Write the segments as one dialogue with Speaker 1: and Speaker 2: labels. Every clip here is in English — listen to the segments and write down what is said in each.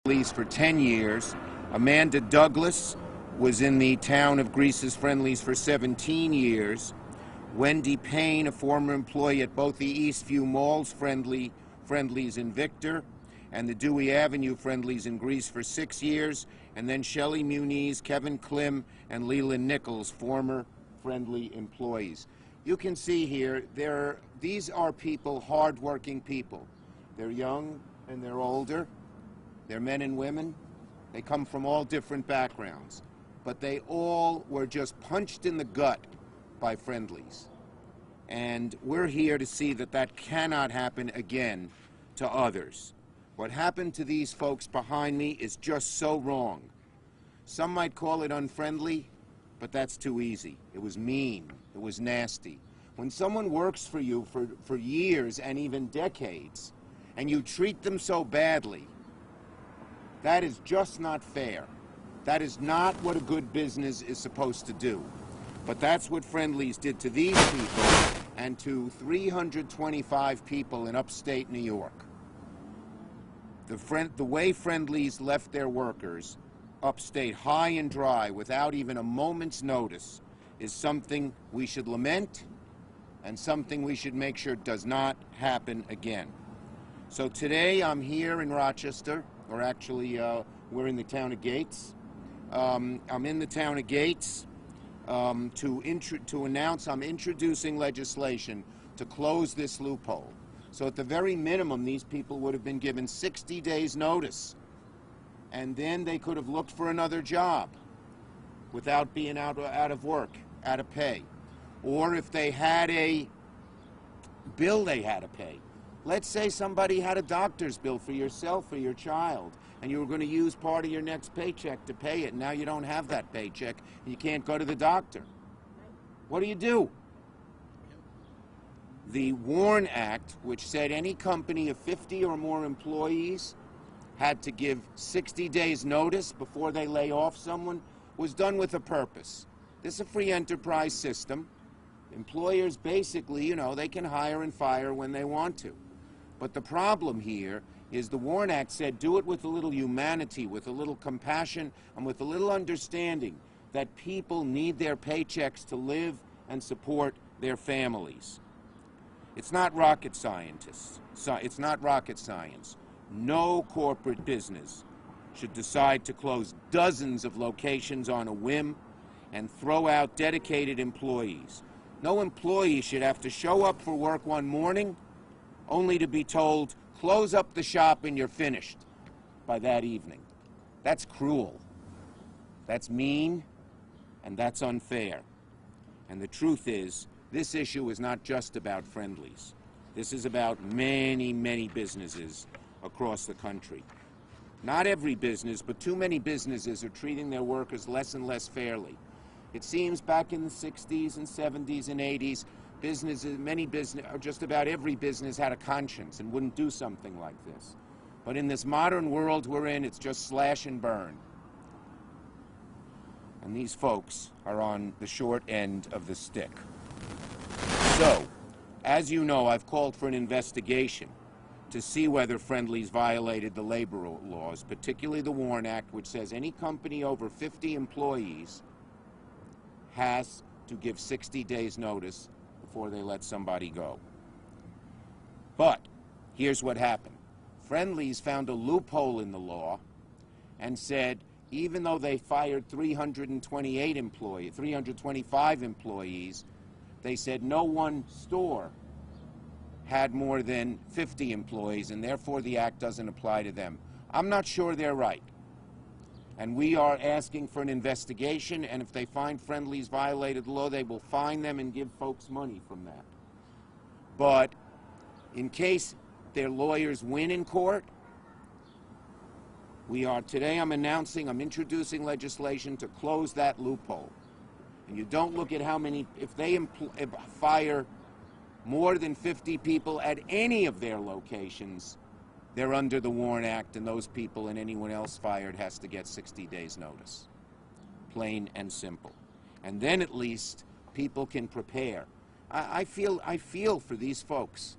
Speaker 1: Friendlies for 10 years. Amanda Douglas was in the town of Greece's Friendlies for 17 years. Wendy Payne, a former employee at both the Eastview Malls Friendlies in Victor and the Dewey Avenue Friendlies in Greece for 6 years. And then Shelley Muniz, Kevin Klim, and Leland Nichols, former Friendly employees. You can see here, these are people, hard-working people. They're young and they're older. They're men and women. They come from all different backgrounds. But they all were just punched in the gut by Friendlies. And we're here to see that that cannot happen again to others. What happened to these folks behind me is just so wrong. Some might call it unfriendly, but that's too easy. It was mean. It was nasty. When someone works for you for years and even decades, and you treat them so badly, that is just not fair. That is not what a good business is supposed to do. But that's what Friendlies did to these people and to 325 people in upstate New York. The way Friendlies left their workers upstate high and dry without even a moment's notice is something we should lament and something we should make sure does not happen again. So today I'm here in Rochester, or actually we're in the town of Gates. I'm in the town of Gates to announce I'm introducing legislation to close this loophole. So at the very minimum, these people would have been given 60 days notice, and then they could have looked for another job without being out of work, out of pay. Or if they had a bill they had to pay. Let's say somebody had a doctor's bill for yourself or your child, and you were going to use part of your next paycheck to pay it, and now you don't have that paycheck, and you can't go to the doctor. What do? The WARN Act, which said any company of 50 or more employees had to give 60 days notice before they lay off someone, was done with a purpose. This is a free enterprise system. Employers basically, they can hire and fire when they want to. But the problem here is the WARN Act said do it with a little humanity, with a little compassion, and with a little understanding that people need their paychecks to live and support their families. It's not rocket science. It's not rocket science. No corporate business should decide to close dozens of locations on a whim and throw out dedicated employees. No employee should have to show up for work one morning only to be told, close up the shop and you're finished by that evening. That's cruel. That's mean, and that's unfair. And the truth is, this issue is not just about Friendlies. This is about many, many businesses across the country. Not every business, but too many businesses are treating their workers less and less fairly. It seems back in the 60s and 70s and 80s, just about every business had a conscience and wouldn't do something like this. But in this modern world we're in, it's just slash and burn. And these folks are on the short end of the stick. So, as you know, I've called for an investigation to see whether Friendlies violated the labor laws, particularly the WARN Act, which says any company over 50 employees has to give 60 days notice before they let somebody go. But here's what happened. Friendlies found a loophole in the law and said even though they fired 325 employees, they said no one store had more than 50 employees, and therefore the act doesn't apply to them. I'm not sure they're right. And we are asking for an investigation, and if they find Friendlies violated the law, they will fine them and give folks money from that. But in case their lawyers win in court, today I'm introducing legislation to close that loophole. And you don't look at how many, if they fire more than 50 people at any of their locations, they're under the WARN Act, and those people and anyone else fired has to get 60 days notice. Plain and simple. And then at least people can prepare. I feel for these folks.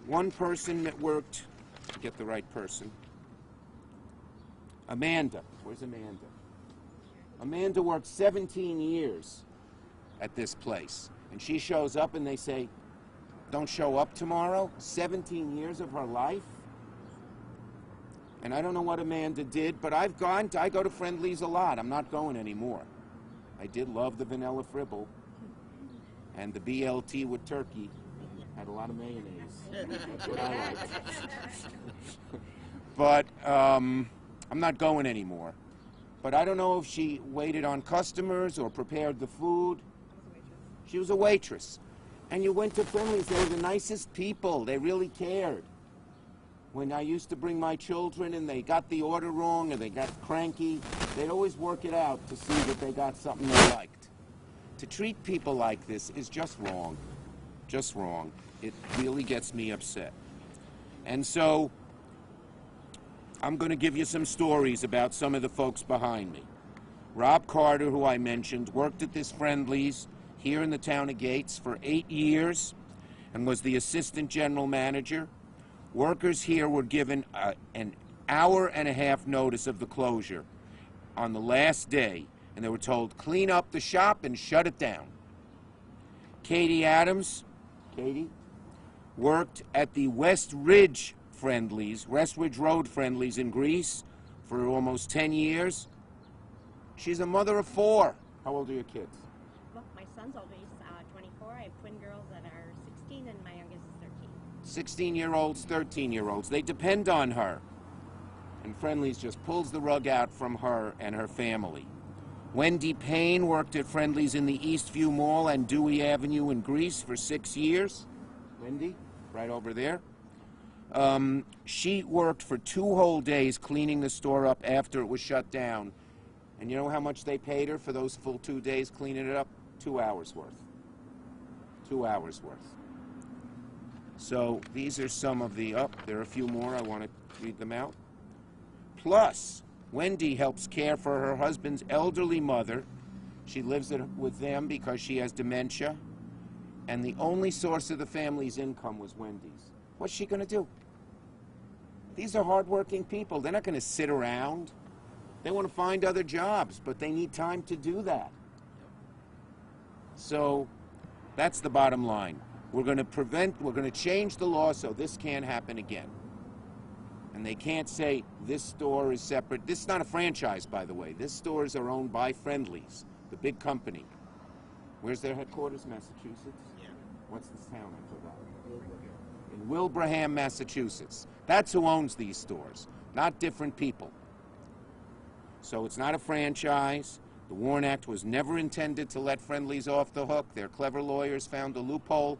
Speaker 1: One person that worked, to get the right person, Amanda. Where's Amanda? Amanda worked 17 years at this place. And she shows up and they say, don't show up tomorrow? 17 years of her life? And I don't know what Amanda did, but I go to Friendly's a lot. I'm not going anymore. I did love the vanilla fribble. And the BLT with turkey had a lot of mayonnaise. That's what I liked. But I'm not going anymore. But I don't know if she waited on customers or prepared the food. She was a waitress. And you went to Friendly's, they were the nicest people. They really cared. When I used to bring my children and they got the order wrong or they got cranky, they'd always work it out to see that they got something they liked. To treat people like this is just wrong. Just wrong. It really gets me upset. And so, I'm going to give you some stories about some of the folks behind me. Rob Carter, who I mentioned, worked at this Friendly's here in the town of Gates for 8 years and was the assistant general manager. Workers here were given an hour-and-a-half notice of the closure on the last day, and they were told, clean up the shop and shut it down. Katie Adams, Katie, worked at the West Ridge Road Friendly's in Greece for almost 10 years. She's a mother of 4. How old are your kids?
Speaker 2: Well, my son's oldest, 24. I have twin girls that are 16, and my youngest is 13.
Speaker 1: 16-year-olds, 13-year-olds. They depend on her. And Friendly's just pulls the rug out from her and her family. Wendy Payne worked at Friendly's in the Eastview Mall and Dewey Avenue in Greece for 6 years. Wendy, right over there. She worked for 2 whole days cleaning the store up after it was shut down. And you know how much they paid her for those full 2 days cleaning it up? 2 hours worth. 2 hours worth. So these are some of the, there are a few more. I want to read them out. Plus, Wendy helps care for her husband's elderly mother. She lives with them because she has dementia. And the only source of the family's income was Wendy's. What's she going to do? These are hardworking people. They're not going to sit around. They want to find other jobs, but they need time to do that. So that's the bottom line. We're going to change the law so this can't happen again. And they can't say this store is separate. This is not a franchise, by the way. This stores are owned by Friendly's, the big company. Where's their headquarters? Massachusetts?
Speaker 3: Yeah.
Speaker 1: What's this town I forgot? In Wilbraham, Massachusetts. That's who owns these stores, not different people. So it's not a franchise. The Warren Act was never intended to let Friendly's off the hook. Their clever lawyers found a loophole.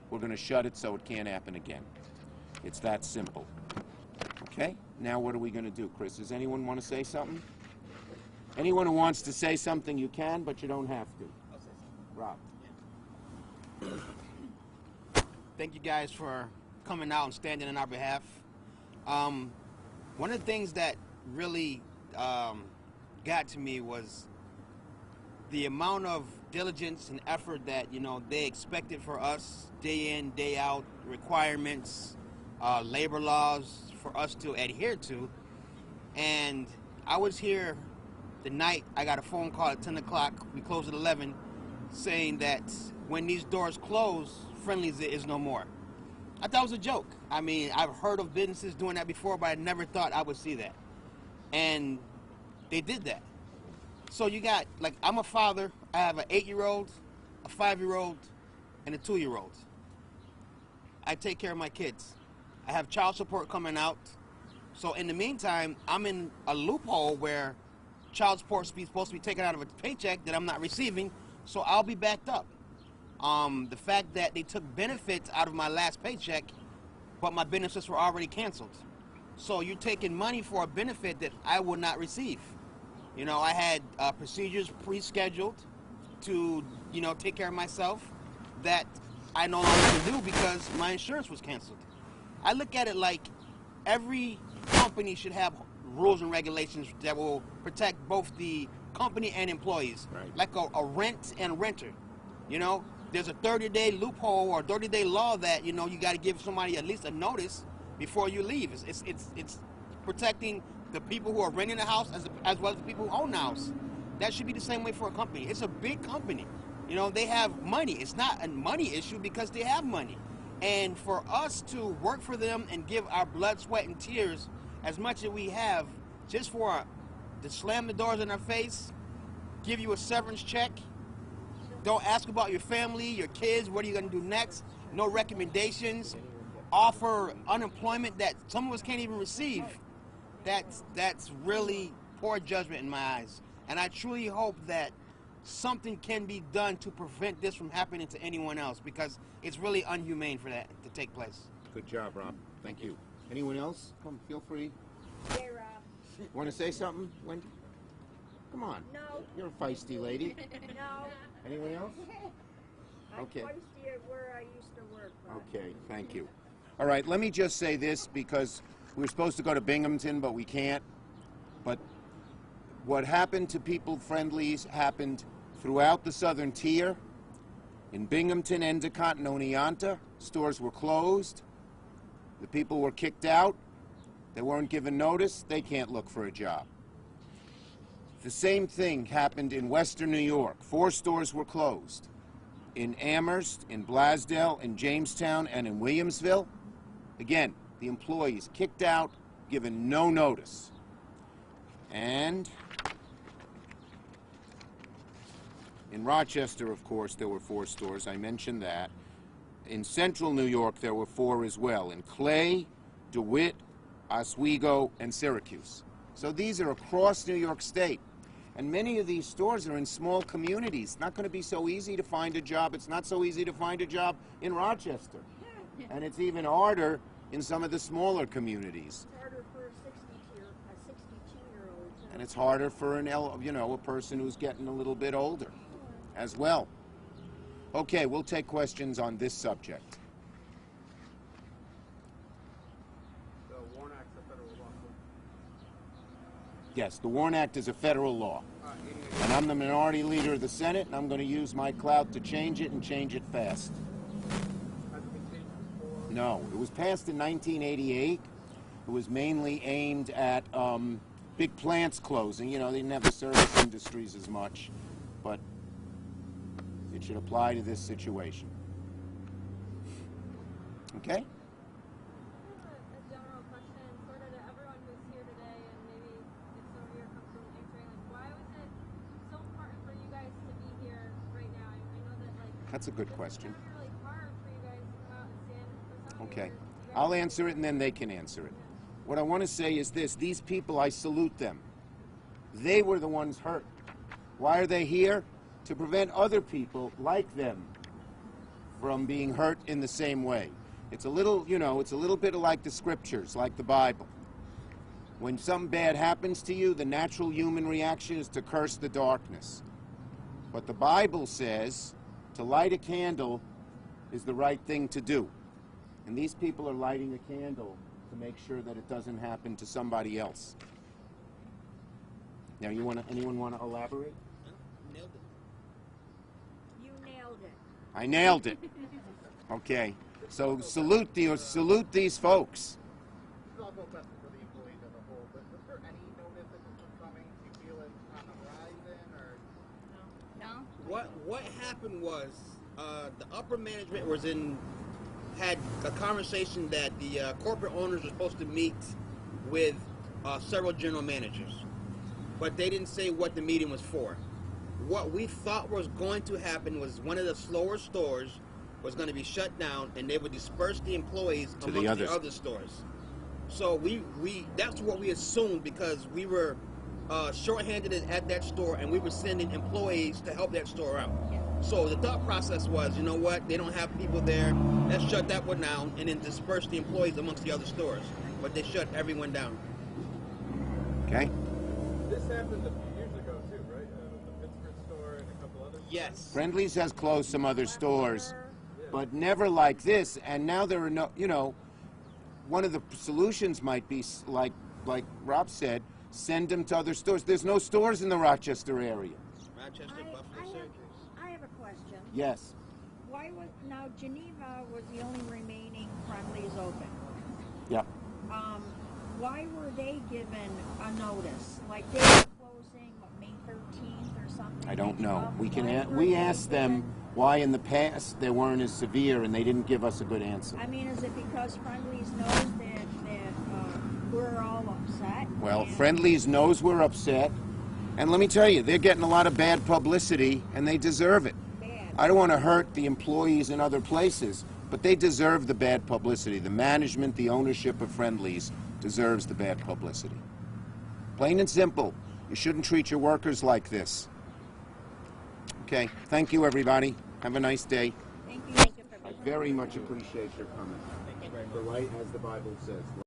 Speaker 1: We're going to shut it so it can't happen again. It's that simple. Okay? Now what are we going to do, Chris? Does anyone want to say something? Anyone who wants to say something, you can, but you don't have to.
Speaker 3: I'll say something.
Speaker 1: Rob.
Speaker 3: Thank you guys for coming out and standing on our behalf. One of the things that really got to me was the amount of diligence and effort that they expected for us, day in, day out, requirements, labor laws for us to adhere to. And I was here the night I got a phone call at 10 o'clock, we closed at 11, saying that when these doors close, Friendly's is no more. I thought it was a joke. I mean, I've heard of businesses doing that before, but I never thought I would see that. And they did that. So you got, like, I'm a father. I have an 8-year-old, a 5-year-old, and a 2-year-old. I take care of my kids. I have child support coming out. So in the meantime, I'm in a loophole where child support is supposed to be taken out of a paycheck that I'm not receiving, so I'll be backed up. The fact that they took benefits out of my last paycheck, but my benefits were already canceled. So you're taking money for a benefit that I will not receive. I had procedures pre-scheduled to, take care of myself that I no longer can do because my insurance was canceled. I look at it like every company should have rules and regulations that will protect both the company and employees.
Speaker 1: Right.
Speaker 3: Like a rent and renter. There's a 30-day loophole or 30-day law that, you got to give somebody at least a notice before you leave. It's protecting the people who are renting the house as well as the people who own the house. That should be the same way for a company. It's a big company. You know, they have money. It's not a money issue because they have money. And for us to work for them and give our blood, sweat, and tears as much as we have just to slam the doors in our face, give you a severance check, don't ask about your family, your kids, what are you going to do next, no recommendations, offer unemployment that some of us can't even receive, that's really poor judgment in my eyes. And I truly hope that something can be done to prevent this from happening to anyone else, because it's really unhumane for that to take place.
Speaker 1: Good job, Rob. Thank you. Anyone else? Come, feel free.
Speaker 2: Hey, Rob.
Speaker 1: Want to say something, Wendy? Come on.
Speaker 2: No.
Speaker 1: You're a feisty lady.
Speaker 2: No.
Speaker 1: Anyone else? Okay.
Speaker 2: I'm feisty at where I used to work.
Speaker 1: Okay, thank you. All right, let me just say this, because we were supposed to go to Binghamton, but we can't. But what happened to People Friendlies happened throughout the Southern Tier. In Binghamton, Endicott, and Oneonta, stores were closed. The people were kicked out. They weren't given notice. They can't look for a job. The same thing happened in Western New York. 4 stores were closed. In Amherst, in Blasdale, in Jamestown, and in Williamsville. Again, the employees kicked out, given no notice. And in Rochester, of course, there were 4 stores. I mentioned that. In Central New York, there were 4 as well. In Clay, DeWitt, Oswego, and Syracuse. So these are across New York State. And many of these stores are in small communities. It's not going to be so easy to find a job. It's not so easy to find a job in Rochester. And it's even harder in some of the smaller communities.
Speaker 2: It's harder for a 62-year-old.
Speaker 1: And it's harder for a person who's getting a little bit older as well. Okay, we'll take questions on this subject.
Speaker 4: The WARN Act's a federal law.
Speaker 1: Yes, the WARN Act is a federal law. And I'm the minority leader of the Senate, and I'm going to use my clout to change it and change it fast.
Speaker 4: Has it been changed before?
Speaker 1: No, it was passed in 1988. It was mainly aimed at big plants closing. You know, they didn't have the service industries as much, but it should apply to this situation. Okay?
Speaker 5: A general question, sort of to everyone who's here today, and maybe if some of you are comfortable answering, like, why was it so important for you guys to be here right now? I know that, like,
Speaker 1: That's a good
Speaker 5: this
Speaker 1: question.
Speaker 5: is gonna be really hard for you guys to come out and stand for some of
Speaker 1: Okay.
Speaker 5: you guys
Speaker 1: I'll answer it and then they can answer it. What I want to say is this. These people, I salute them. They were the ones hurt. Why are they here? To prevent other people like them from being hurt in the same way. It's a little, it's a little bit like the scriptures, like the Bible. When something bad happens to you, the natural human reaction is to curse the darkness. But the Bible says to light a candle is the right thing to do. And these people are lighting a candle to make sure that it doesn't happen to somebody else. Now, anyone want to elaborate?
Speaker 3: Nailed it.
Speaker 2: You nailed it.
Speaker 1: I nailed it. Okay. So salute these folks.
Speaker 4: This is all go best for the employees as a whole, but was there any notice that this was coming? Do you feel it's on the horizon, or?
Speaker 2: No?
Speaker 3: What happened was the upper management had a conversation that the corporate owners were supposed to meet with several general managers, but they didn't say what the meeting was for. What we thought was going to happen was one of the slower stores was going to be shut down, and they would disperse the employees
Speaker 1: To
Speaker 3: amongst
Speaker 1: the
Speaker 3: the
Speaker 1: others.
Speaker 3: other stores. So we that's what we assumed, because we were shorthanded at that store, and we were sending employees to help that store out. So the thought process was, you know what, they don't have people there, let's shut that one down and then disperse the employees amongst the other stores. But they shut everyone down.
Speaker 1: Okay?
Speaker 4: This happened a few years ago too, right? The Pittsburgh store and a couple others.
Speaker 3: Yes.
Speaker 1: Friendlies has closed some other stores, but never like this. And now there are one of the solutions might be, like Rob said, send them to other stores. There's no stores in the Rochester area.
Speaker 3: Rochester, Buffalo, Syracuse.
Speaker 2: I have a question.
Speaker 1: Yes.
Speaker 2: Why was Geneva was the only remaining Friendlies open?
Speaker 1: Yeah.
Speaker 6: why were they given a notice? Like they were closing, what, May 13th or something?
Speaker 1: I don't
Speaker 6: May
Speaker 1: know.
Speaker 6: 12th?
Speaker 1: We asked them why in the past they weren't as severe, and they didn't give us a good answer.
Speaker 6: I mean, is it because Friendly's knows that we're all upset?
Speaker 1: Well,
Speaker 6: and
Speaker 1: Friendly's knows we're upset, and let me tell you, they're getting a lot of bad publicity, and they deserve it.
Speaker 6: bad.
Speaker 1: I don't want to hurt the employees in other places, but they deserve the bad publicity. The management, the ownership of Friendly's deserves the bad publicity. Plain and simple. You shouldn't treat your workers like this. Okay, thank you, everybody. Have a nice day.
Speaker 6: Thank you.
Speaker 2: Thank you for
Speaker 1: I very much appreciate your comment.
Speaker 3: Thank you very much.
Speaker 1: The right, as the Bible says.